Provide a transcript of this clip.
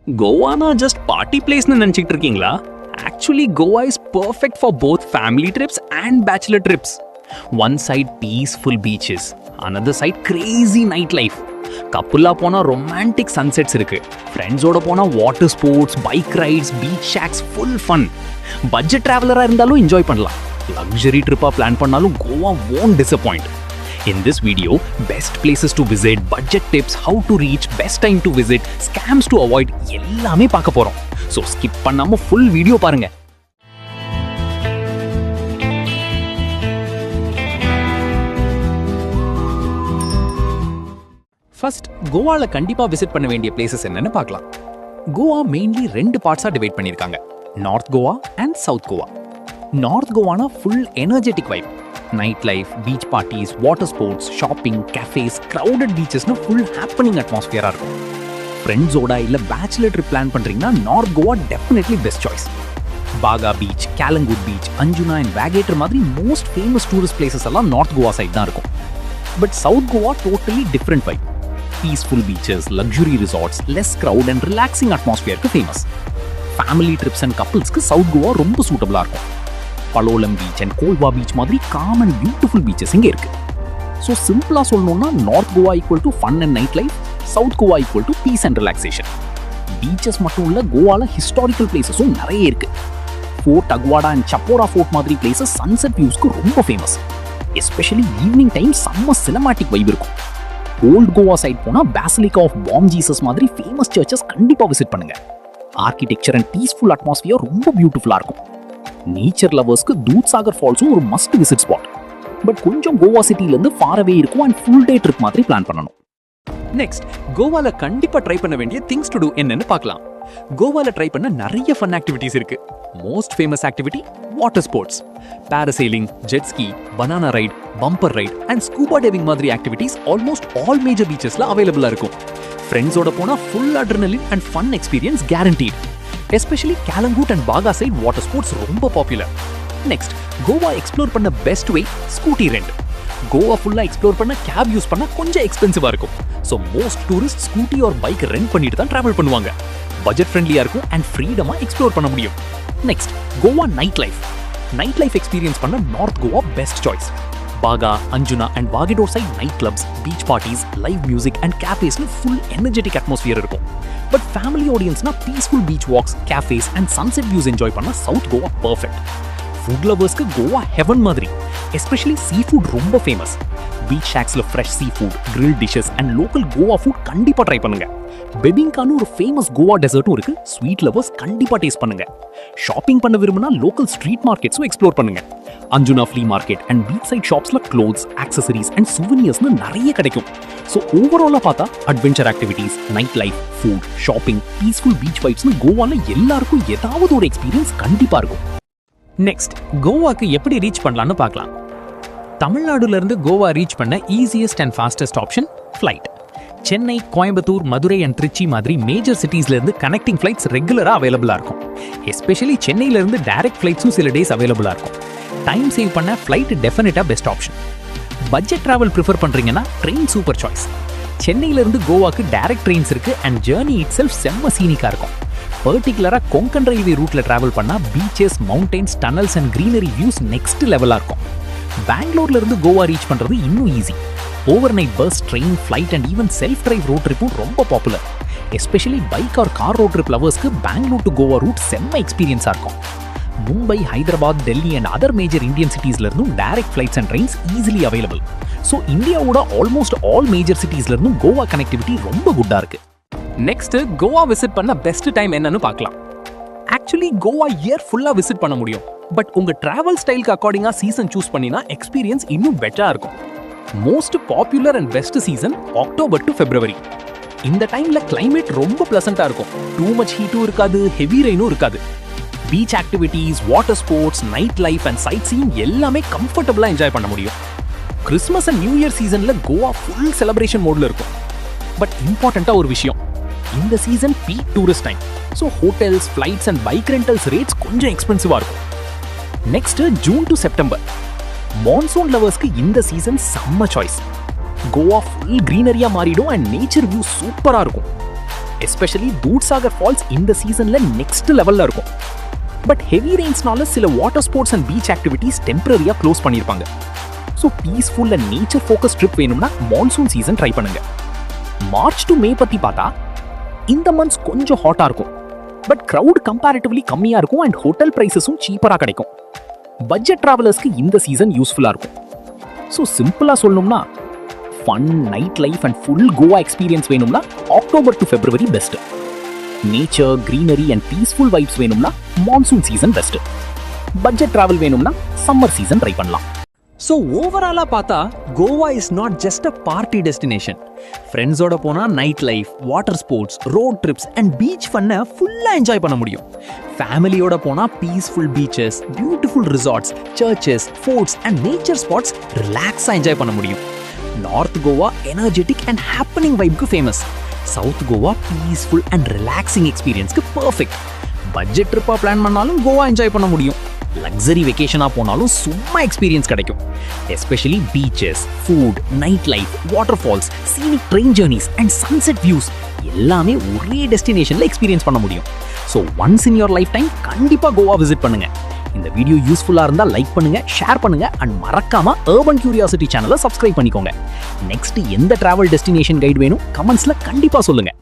கோவானா just party பிளேஸ்னு நினைச்சிட்டு இருக்கீங்களா? Actually Goa is perfect for both family trips and bachelor trips. One side peaceful beaches, another side crazy night life. கப்புலா போனா romantic sunsets இருக்கு, ஃப்ரெண்ட்ஸோட போனா water sports, bike rides, beach shacks, full fun. Budget டிராவலரா இருந்தாலும் என்ஜாய் பண்ணலாம். Luxury ட்ரிப்பா plan பண்ணாலும் Goa won't disappoint. In this video, best places to visit, budget tips, how to reach, best time to visit, scams to avoid எல்லாமே பார்க்க போறோம். So skip பண்ணாம full video பாருங்க. First கோவால கண்டிப்பா விசிட் பண்ண வேண்டிய பிளேசஸ் என்னன்னு பார்க்கலாம். கோவா மெயின்லி ரெண்டு பார்ட்ஸா டிவைட் பண்ணிருக்காங்க, north Goa and south Goa. North கோவானா full energetic vibe, night life, beach parties, water sports, shopping, cafes, crowded பீச்சஸ்னு ஃபுல் ஹாப்பனிங் அட்மாஸ்பியரா இருக்கும். ஃப்ரெண்ட்ஸோட இல்ல பேச்சுலர் ட்ரிப் பிளான் பண்றீங்கன்னா north Goa definitely best choice. Baga beach, Calangute beach, Anjuna and Vagator மாதிரி மோஸ்ட் ஃபேமஸ் டூரிஸ்ட் பிளேசஸ் எல்லாம் north Goa side தான் இருக்கும். But south Goa totally different vibe. Peaceful beaches, luxury resorts, less crowd and relaxing அட்மாஸ்பியருக்கு ஃபேமஸ். ஃபேமிலி ட்ரிப்ஸ் அண்ட் கப்பிள்ஸ்க்கு south Goa ரொம்ப சூட்டபிளா இருக்கும். Palolem beach and Colva beach மாதிரி காம் அண்ட் பியூட்டிஃபுல் பீச்சஸ் இங்கே இருக்கு. ஸோ சிம்பிளா சொல்லணும்னா north Goa equal to fun and night life, south Goa equal to peace and relaxation. Beaches மட்டும் இல்ல, கோவால ஹிஸ்டாரிக்கல் பிளேசஸும் நிறைய இருக்கு. Fort Aguada and Chapora fort மாதிரி பிளேசஸ் சன்செட் வியூஸ்க்கு ரொம்ப ஃபேமஸ். எஸ்பெஷலி ஈவினிங் டைம் செம்ம சினிமாட்டிக் வைப் இருக்கும். ஓல்ட் கோவா சைட் போனா பாசிலிகா ஆஃப் பாம் ஜீசஸ் மாதிரி ஃபேமஸ் சர்ச்சஸ் கண்டிப்பா விசிட் பண்ணுங்க. ஆர்கிடெக்சர் அண்ட் பீஸ்ஃபுல் அட்மாஸ்பியர் ரொம்ப பியூட்டிஃபுல்லா இருக்கும். நேச்சர் லவர்ஸ்க்கு தூத்சாகர் ஃபால்ஸும் ஒரு மஸ்ட் விசிட் ஸ்பாட். பட் கொஞ்சம் கோவா சிட்டில இருந்து ஃபார் அவே இருக்கும் அண்ட் ஃபுல் டே ட்ரிப் மாதிரி பிளான் பண்ணணும். நெக்ஸ்ட், கோவால கண்டிப்பா ட்ரை பண்ண வேண்டிய திங்ஸ் டு டு என்னன்னு பார்க்கலாம். கோவால ட்ரை பண்ண நிறைய ஃபன் ஆக்டிவிட்டீஸ் இருக்கு. Most famous activity water sports. Parasailing, jet ski, banana ride, bumper ride and scuba diving மாதிரி ஆக்டிவிட்டீஸ் ஆல்மோஸ்ட் ஆல் மேஜர் பீச்சஸ்ல அவைலபிளா இருக்கும். ஃப்ரெண்ட்ஸோட போனா full adrenaline and fun experience guaranteed. Especially Calangute and Baga side water sports ரொம்ப popular. Next, Goa explore பண்ண best way scooty rent. Goa ஃபுல்லா explore பண்ண கேப் யூஸ் பண்ணா கொஞ்சம் எக்ஸ்பென்சிவா இருக்கும். So most tourist scooty or bike rent பண்ணிட்டு தான் டிராவல் பண்ணுவாங்க. பட்ஜெட் ஃப்ரெண்ட்லியா இருக்கும் அண்ட் ஃப்ரீடமா எக்ஸ்ப்ளோர் பண்ண முடியும். Next, Goa night life. Night life experience பண்ண north Goa best choice. Baga, Anjuna and Vagator side night clubs, beach parties, live music and கேஃபேஸ்னு ஃபுல் எனர்ஜெட்டிக் அட்மாஸ்பியர் இருக்கும். பட் ஃபேமிலி ஆடியன்ஸ்னா peaceful beach walks, cafes and sunset views enjoy பண்ண south Goa perfect. Food லவர்ஸ்க்கு Goa heaven மாதிரி. Especially sea food ரொம்ப famous. Beach ஷாக்ஸ்ல fresh sea food, grill dishes and local Goa food கண்டிப்பா try பண்ணுங்க. பெபிங்கான்னு ஒரு ஃபேமஸ் கோவா டெசர்ட்டும் இருக்கு. ஸ்வீட் லவர்ஸ் கண்டிப்பா டேஸ்ட் பண்ணுங்க. ஷாப்பிங் பண்ண விரும்பினா லோக்கல் ஸ்ட்ரீட் மார்க்கெட்ஸும் எக்ஸ்ப்ளோர் பண்ணுங்க. Anjuna flea market and beach side ஷாப்ஸ்ல க்ளோத்ஸ், ஆக்சசரிஸ் அண்ட் சுவெனியர்ஸ்னு நிறைய கிடைக்கும். ஸோ ஓவராலா பார்த்தா adventure activities, night life, food, shopping, peaceful beach வைப்ஸ்னு கோவால எல்லாருக்கும் ஏதாவது ஒரு எக்ஸ்பீரியன்ஸ் கண்டிப்பா இருக்கும். நெக்ஸ்ட், கோவாக்கு எப்படி ரீச் பண்ணலாம்னு பார்க்கலாம். தமிழ்நாடுல இருந்து கோவா ரீச் பண்ண easiest and fastest option flight. Chennai, Coimbatore, Madurai and Trichy மாதிரி மேஜர் சிட்டிஸ்ல இருந்து கனெக்டிங் ஃப்ளைட்ஸ் ரெகுலரா அவைலபிளா இருக்கும். எஸ்பெஷலி சென்னையில இருந்து டைரக்ட் ஃப்ளைட்ஸும் சில டேஸ் அவைலபிளா இருக்கும். டைம் சேவ் பண்ண ஃப்ளைட் டெஃபினட்டா best option. Budget travel prefer பண்றீங்கன்னா ட்ரெயின் சூப்பர் சாய்ஸ். சென்னையில இருந்து கோவாக்கு டைரக்ட் ட்ரெயின்ஸ் இருக்கு அண்ட் ஜர்னி இட் செல்ஃப் செம்ம சீனிக்கா இருக்கும். பர்டிகுலரா கொங்கன் ரயில்வே ரூட்ல டிராவல் பண்ணா beaches, mountains, tunnels and greenery views next லெவலா இருக்கும். பெங்களூர்ல இருந்து கோவா ரீச் பண்றது இன்னும் easy. Overnight bus, train, flight and even self drive road ட்ரிப்பும் ரொம்ப popular. Especially bike or car road trip லவர்ஸ்க்கு பெங்களூர் டு கோவா ரூட் செம்ம எக்ஸ்பீரியன்ஸா இருக்கும். Mumbai, Hyderabad, Delhi and other major Indian சிட்டிஸ்ல இருந்தும் direct flights and trains easily available. So இந்தியாவோட almost all major சிட்டிஸ்ல இருந்தும் கோவா கனெக்டிவிட்டி ரொம்ப குட்டா இருக்கு. நெக்ஸ்ட், கோவா விசிட் பண்ண பெஸ்ட் டைம் என்னன்னு பார்க்கலாம். ஆக்சுவலி கோவா இயர் ஃபுல்லா விசிட் பண்ண முடியும். பட் உங்க டிராவல் ஸ்டைலுக்கு அக்கார்டிங்கா சீசன் சூஸ் பண்ணினா எக்ஸ்பீரியன்ஸ் இன்னும் பெட்டரா இருக்கும். Most popular and best season October to பிப்ரவரி. இந்த டைம்ல கிளைமேட் ரொம்ப பிளசண்டா இருக்கும். டூ மச் ஹீட்டும் இருக்காது, ஹெவி ரெயினும் இருக்காது. Beach activities, water sports, night life and sightseeing எல்லாமே கம்ஃபர்டபுளா என்ஜாய் பண்ண முடியும். கிறிஸ்மஸ் அண்ட் நியூ இயர் சீசன்ல கோவா ஃபுல் செலிப்ரேஷன் மோட்ல இருக்கும். பட் இம்பார்ட்டண்டா ஒரு விஷயம், இந்த season peak tourist time. So hotels, flights and bike rentals rates கொஞ்சம் எக்ஸ்பென்சிவா இருக்கும். Next, June to September. Monsoon லவர்ஸ்க்கு இந்த சீசன் செம்ம சாய்ஸ். கோவா ஃபுல் கிரீனரியா மாறிடும் அண்ட் நேச்சர் வியூ சூப்பரா இருக்கும். எஸ்பெஷலி தூட்சாகர் ஃபால்ஸ் இந்த சீசன்ல நெக்ஸ்ட் லெவல்ல இருக்கும். பட் ஹெவி ரெயின்ஸ்னால சில water sports and beach activities டெம்பரரியா க்ளோஸ் பண்ணியிருப்பாங்க. So peaceful and nature focus trip வேணும்னா மான்சூன் சீசன் ட்ரை பண்ணுங்க. மார்ச் டு மே பத்தி பார்த்தா இந்த மந்த்ஸ் கொஞ்சம் ஹாட்டா இருக்கும். பட் கிரவுட் கம்பேரிட்டிவ்லி கம்மியா இருக்கும் அண்ட் ஹோட்டல் பிரைசஸும் சீப்பரா கிடைக்கும். பட்ஜெட் டிராவலர்ஸ்க்கு இந்த சீசன் யூஸ்ஃபுல்லா இருக்கும். ஸோ சிம்பிளா சொல்லணும்னா fun, night life and full Goa experience வேணும்னா October to February best. Nature, greenery and peaceful vibes வேணும்னா monsoon season best. Budget travel வேணும்னா சம்மர் சீசன் ட்ரை பண்ணலாம். ஸோ ஓவராலாக பார்த்தா Goa is not just a party destination. ஃப்ரெண்ட்ஸோட போனால் night life, water sports, road trips and beach ஃபன்னை ஃபுல்லாக enjoy பண்ண முடியும். ஃபேமிலியோட போனால் peaceful beaches, beautiful resorts, churches, forts and nature spots ரிலாக்ஸாக என்ஜாய் பண்ண முடியும். North Goa energetic and happening வைப்க்கு famous. South Goa peaceful and relaxing எக்ஸ்பீரியன்ஸ்க்கு பர்ஃபெக்ட். பட்ஜெட் ட்ரிப்பாக பிளான் பண்ணாலும் கோவா என்ஜாய் பண்ண முடியும். லக்ஸரி வெக்கேஷனாக போனாலும் சும்மா எக்ஸ்பீரியன்ஸ் கிடைக்கும். Especially beaches, food, night life, waterfalls, scenic train journeys and sunset views எல்லாமே ஒரே டெஸ்டினேஷனில் எக்ஸ்பீரியன்ஸ் பண்ண முடியும். So once in your lifetime கண்டிப்பாக கோவா விசிட் பண்ணுங்க. இந்த வீடியோ யூஸ்ஃபுல்லாக இருந்தால் லைக் பண்ணுங்க, ஷேர் பண்ணுங்க அண்ட் மறக்காம அர்பன் கியூரியாசிட்டி சேனலை சப்ஸ்கிரைப் பண்ணிக்கோங்க. நெக்ஸ்ட் எந்த டிராவல் டெஸ்டினேஷன் கைடு வேணும் கமெண்ட்ஸ்ல கண்டிப்பாக சொல்லுங்க.